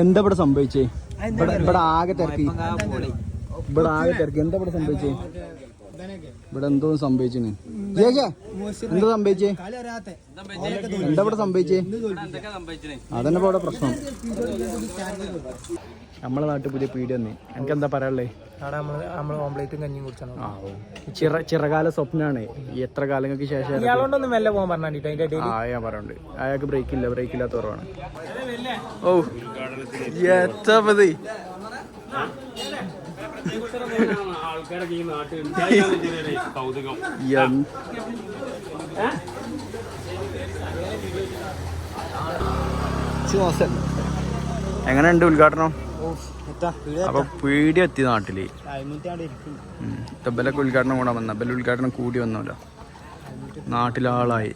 എന്താ ഇവിടെ സംഭവിച്ചേ? ഇവിടെ ആകെ തിരക്കി, ഇവിടെ ആകെ തിരക്കി. എന്താ ഇവിടെ സംഭവിച്ചേ? ഇവിടെ എന്തോ സംഭവിച്ചിന്. എന്താ സംഭവിച്ചേ? എന്താ ഇവിടെ സംഭവിച്ചേ? അതന്നെ ഇവിടെ പ്രശ്നം. നമ്മളെ നാട്ടിൽ പുതിയ പീടിയ വന്നേ. എനിക്ക് എന്താ പറയാനുള്ളേ? ഓംപ്ലേറ്റും കഞ്ഞിയും കുടിച്ചാണ്. ചിറകാല സ്വപ്നാണ്. എത്ര കാലങ്ങൾക്ക് ശേഷം ഇയാളോണ്ടൊന്നും മെല്ലെ പോകാൻ പറഞ്ഞിട്ട് ഞാൻ പറയുന്നുണ്ട്. അയാൾക്ക് ബ്രേക്കില്ലാത്ത കുറവാണ്. ഓ എത്തത് എങ്ങനെയുണ്ട് ഉദ്ഘാടനം? അപ്പൊ പീടിയ എത്തി നാട്ടില്. ബലൊക്കെ ഉദ്ഘാടനം കൂടാൻ വന്ന ബല ഉദ്ഘാടനം കൂടി വന്നല്ലോ. നാട്ടിലാളായി,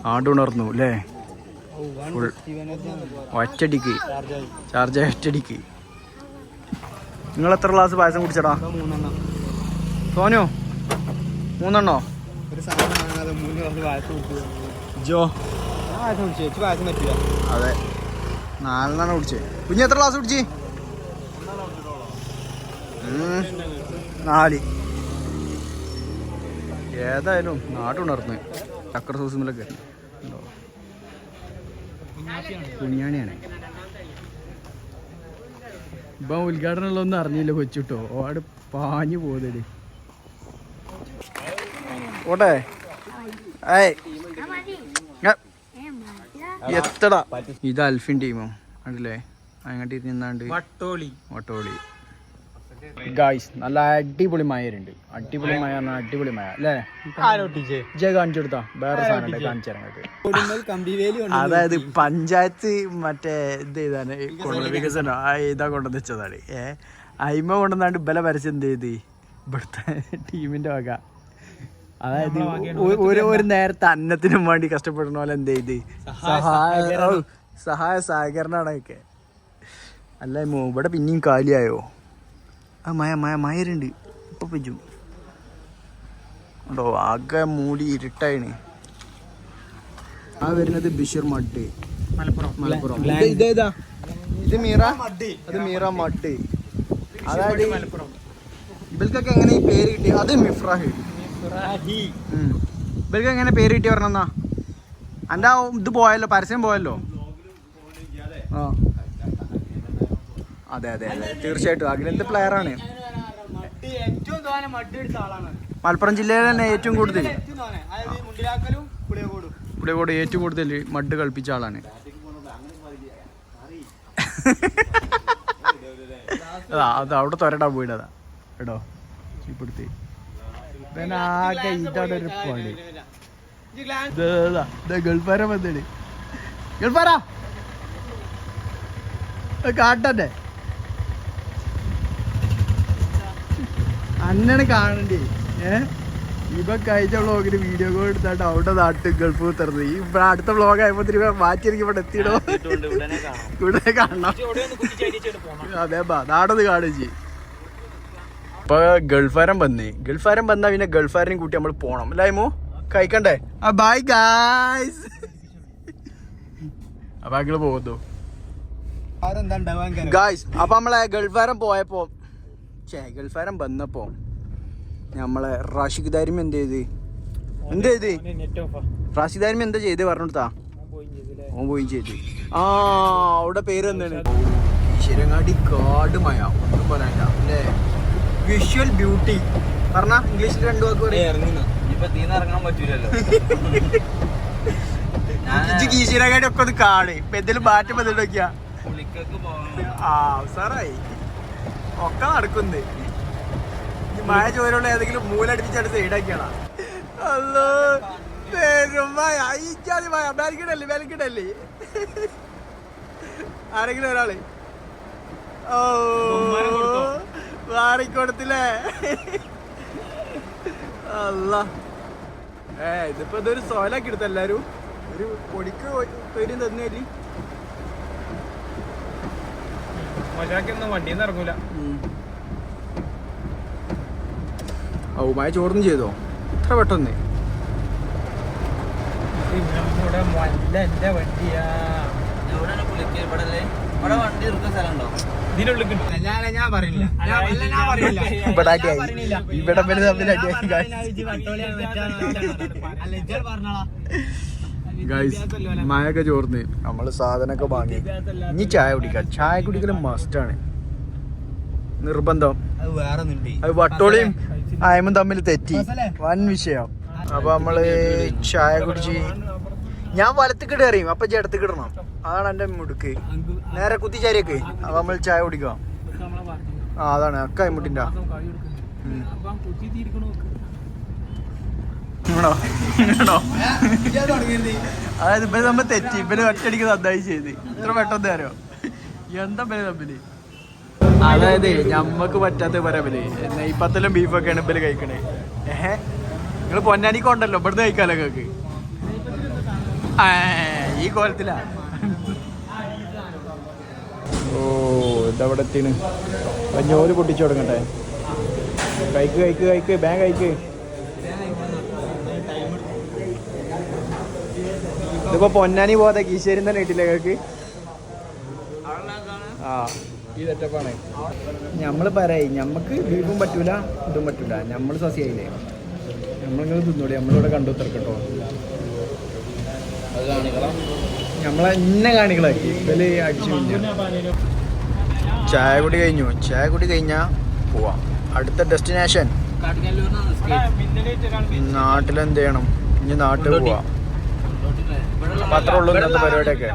നാടുണർന്നു അല്ലേ? ഒറ്റടിക്ക് ചാർജ് ഒറ്റടിക്ക്. നിങ്ങൾ എത്ര ഗ്ലാസ് പായസം കുടിച്ചടാ? സോനു 3 എണ്ണോ? ജോ അതെ 4 കുടിച്ചേ. കുഞ്ഞ് എത്ര ഗ്ലാസ് കുടിച്ച്? 4. ഏതായാലും നാട്ടുണർന്ന് ചക്ര സൂസിലൊക്കെ കുഞ്ഞാണിയാണ്. ഇപ്പൊ ഉദ്ഘാടനം ഉള്ളതൊന്നും അറിഞ്ഞില്ല കൊച്ചിട്ടോ. ഓട് പാഞ്ഞു പോകുന്നേ. ഓട്ടെ എത്തടാ. ഇത് അൽഫിൻ ടീമോ അല്ലേ? അങ്ങോട്ട് നിന്നാണ്ട് വട്ടോളി. ഗായ്സ് നല്ല അടിപൊളി മയരുണ്ട്. അടിപൊളി മയ പറഞ്ഞാൽ അടിപൊളി മയ അല്ലേ? ജയ കാണിച്ചു കൊടുത്താ വേറെ സാധനം കാണിച്ചു തരാൻ. അതായത് പഞ്ചായത്ത് മറ്റേ ഇത് ചെയ്താണ് വികസനം ഇതാ കൊണ്ടുവന്ന് വെച്ചതാണ്. അയിമ കൊണ്ടുവന്നാണ്ട് ബല പരസ്യം എന്ത് ചെയ്ത് ഇവിടുത്തെ ടീമിന്റെ വക. അതായത് ഒരു നേരത്തെ അന്നത്തിനും വേണ്ടി കഷ്ടപ്പെടുന്ന പോലെ എന്ത് ചെയ്ത് സഹായ സഹകരണമാണ് ഒക്കെ. അല്ല ഇവിടെ പിന്നെയും കാലിയായോ? ആ മയരുണ്ട്. ഇപ്പൊ പറ്റൂ കേട്ടോ. ആകെ മൂടി ഇരുട്ടായിന്. ആ വരുന്നത് ബിഷർ മഡ് മലപ്പുറം. ഇതേതാ? ഇത് മീറ, അത് മീറ മഡ്. അതായത് ഇവൽക്കൊക്കെ എങ്ങനെ ഈ പേര് കിട്ടി? അത് മിഫ്രാഹ്. ഇവർക്ക് എങ്ങനെ പേര് കിട്ടി പറഞ്ഞാ? എൻ്റെ ഇത് പോയല്ലോ, പരസ്യം പോയല്ലോ. ആ അതെ തീർച്ചയായിട്ടും അഖിലെന്ത് പ്ലെയറാണ്. മലപ്പുറം ജില്ലയിൽ തന്നെ ഏറ്റവും കൂടുതൽ പുളിയകോട് ഏറ്റവും കൂടുതൽ മഡ് കളിപ്പിച്ച ആളാണ്. അത് അവിടെ തൊരടാൻ പോയിട്ടതാ കേട്ടോ. ഇപ്പടുത്ത് ആകെ ഇതാണ് ഒരു പണി. ഗൾഫാര വന്നേ. ഗൾഫാരാ കാട്ടന്നെ അന്നാണ് കാണണ്ടേ. ഇവ കഴിച്ച വ്ളോഗിന് വീഡിയോ കോൾ എടുത്താണ്ട് അവിടെ നാട്ടിൽ ഗൾഫ് കുത്തർന്ന്. ഈ അടുത്ത വ്ളോഗ് ആയപ്പോ മാറ്റി എനിക്ക് ഇവിടെ എത്തിയിടോ. ഇവിടെ കാണണം. അതെ നാടൊന്ന് കാണിച്ച്. ഇപ്പൊ ഗൾഫാരൻ വന്നാ പിന്നെ ഗൾഫാരനും കൂട്ടി നമ്മൾ പോണം അല്ലായ്മോ? കഴിക്കണ്ടേ? Bye guys. അപ്പൊ അങ്ങള് പോകുന്നു ഗായ്സ്. അപ്പൊ നമ്മളെ ഗൾഫാരൻ പോയപ്പോ ഗൾഫാരൻ വന്നപ്പോ നമ്മളെ റാഷിഖ് ദാരിമി എന്ത് ചെയ്ത് റാഷിഖ് ദാരിമി എന്താ ചെയ്ത് പറഞ്ഞെടുത്താ? ഓൻ പോയി ചെയ്ത്. അവിടെ പേര് എന്താണ്? ശിരങ്ങാടി കാട് മയ. ഒന്നും പറയാനില്ല അല്ലേ? വിഷ്വൽ ബ്യൂട്ടി പറഞ്ഞ ഇംഗ്ലീഷിൽ 2 വാക്ക് പറയാൻ പറ്റൂലല്ലോ. കീശിരങ്ങാടി ഒക്കെ ഒന്ന് കാണ്. ഇപ്പൊ എന്തെങ്കിലും മാറ്റം വന്നിട്ടൊക്കെയാ സാറായി ഒക്കെ നടക്കുന്നത്. മഴ ചോരുള്ള ഏതെങ്കിലും മൂലടിപ്പിച്ചാണ് സൈഡാക്കിയാണോ? അല്ലോ ബാലിക്കടല്ലേ ആരെങ്കിലും ഒരാള് മാറിക്കൊടുത്തില്ലേ? അല്ല ഇതിപ്പോ ഇതൊരു സോലാക്കി എടുത്ത എല്ലാരും ഒരു പൊടിക്ക് പേരും തന്നേരി വണ്ടിന്ന് ഇറങ്ങൂല. മഴ ചോർന്നും ചെയ്തോ ഇത്ര പെട്ടെന്ന്? എന്റെ വണ്ടിയാ ഞാൻ പറയില്ല ഇവിടെ അടിയായി ഇവിടെ തമ്മിൽ അടിയായി ഗൈസ് മഴയൊക്കെ ചോർന്ന് നമ്മള് സാധനമൊക്കെ വാങ്ങി ഇനി ചായ കുടിക്കാം ചായ കുടിക്കലും മസ്റ്റാണ് നിർബന്ധം അത് വട്ടോളിയും അയമും തമ്മിൽ തെറ്റി വൻ വിഷയം അപ്പൊ നമ്മള് ചായ കുടിച്ച് ഞാൻ വലത്തേക്കിട്ട് എറിയും അപ്പൊ ഇടത്തേക്ക് ഇടണം അതാണ് എന്റെ മുടുക്ക് നേരെ കുത്തിച്ചാരിയൊക്കെ അപ്പൊ നമ്മൾ ചായ കുടിക്കാം ആ അതാണ് അക്ക മുട്ടിന്റെ അതായത് ഇവര് നമ്മ തെറ്റി ഇവര് ഒറ്റയടിക്ക് നന്നായി ചെയ്ത് ഇത്ര പെട്ടെന്ന് തരോ എന്താ പേര് തമ്മില് അതായത് ഞമ്മക്ക് പറ്റാത്ത പറയാ നെയ്പ്പത്തലും ബീഫൊക്കെയാണ് ഇവര് കഴിക്കണേ നിങ്ങള് പൊന്നാനിക്ക് ഉണ്ടല്ലോ ഇവിടുന്ന് കഴിക്കാലോ നിങ്ങൾക്ക് ഈ കോലത്തിലാ ഓ ഇതവിടെ എത്തിന് ഞോല് പൊട്ടിച്ചു തുടങ്ങട്ടെ കഴിക്ക് കഴിക്ക് കഴിക്ക് ബാങ്ക് കഴിക്ക് ഇതിപ്പോ പൊന്നാനി പോകാതെ കീശേരി തന്നെ കിട്ടില്ലേ നിങ്ങൾക്ക് ആ ഈ സെറ്റപ്പാണ് നമ്മള് പറയായി ഞമ്മക്ക് ബീഫും പറ്റൂല ഇതും പറ്റൂല നമ്മള് സസ്യായില്ലേ നമ്മളിങ്ങനെ തിന്നൂടെ നമ്മളിവിടെ കണ്ടു തീർക്കട്ടോ നമ്മളെ ഇന്ന കാണികളാക്കി ഇവല് അടിച്ചു ചായ കുടി കഴിഞ്ഞു ചായ കുടി കഴിഞ്ഞാ പോവാം അടുത്ത ഡെസ്റ്റിനേഷൻ നാട്ടിലെന്ത് ചെയ്യണം ഇനി നാട്ടിൽ പോവാം അപ്പൊ അത്ര ഉള്ളൂ ഇന്നത്തെ പരിപാടിയൊക്കെ